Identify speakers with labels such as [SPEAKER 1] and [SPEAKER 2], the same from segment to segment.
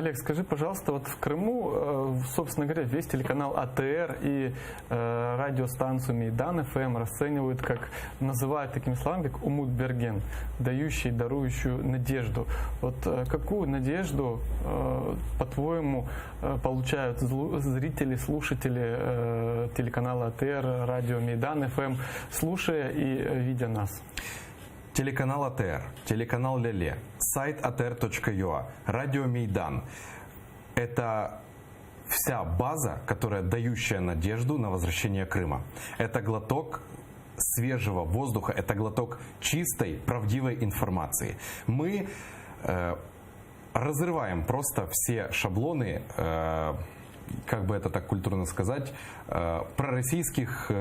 [SPEAKER 1] Олег, скажи, пожалуйста, вот в Крыму, собственно говоря, весь телеканал АТР и радиостанцию Мейдан ФМ расценивают как, называют такими словами, как умут-берген, дающий, дарующую надежду. Вот какую надежду, по-твоему, получают зрители, слушатели телеканала АТР, радио Мейдан ФМ, слушая и видя нас?
[SPEAKER 2] Телеканал АТР, телеканал Леле, сайт atr.ua, радио Мейдан – это вся база, которая дающая надежду на возвращение Крыма. Это глоток свежего воздуха, это глоток чистой, правдивой информации. Мы разрываем просто все шаблоны, как бы это так культурно сказать, пророссийских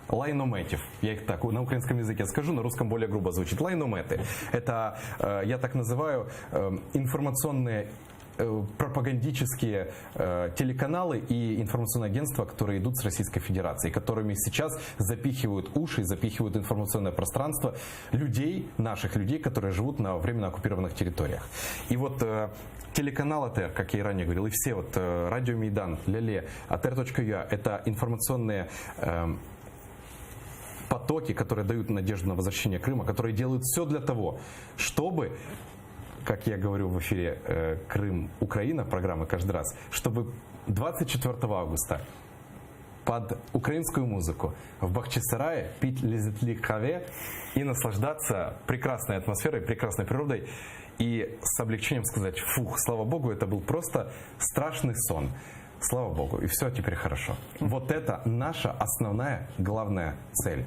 [SPEAKER 2] лайнометів. Я их так на украинском языке скажу, на русском более грубо звучит. Лайнометы. Это, я так называю, информационные пропагандические телеканалы и информационные агентства, которые идут с Российской Федерации, которыми сейчас запихивают уши, запихивают информационное пространство людей, наших людей, которые живут на временно оккупированных территориях. И вот телеканал АТР, как я и ранее говорил, и все вот радио Мейдан, Леле, atr.ua – это информационные потоки, которые дают надежду на возвращение Крыма, которые делают все для того, чтобы, как я говорю в эфире «Крым, Украина» программы каждый раз, чтобы 24 августа под украинскую музыку в Бахчисарае пить «Лизетли каве» и наслаждаться прекрасной атмосферой, прекрасной природой и с облегчением сказать: фух, слава Богу, это был просто страшный сон. Слава Богу, и все теперь хорошо. Вот это наша основная, главная цель.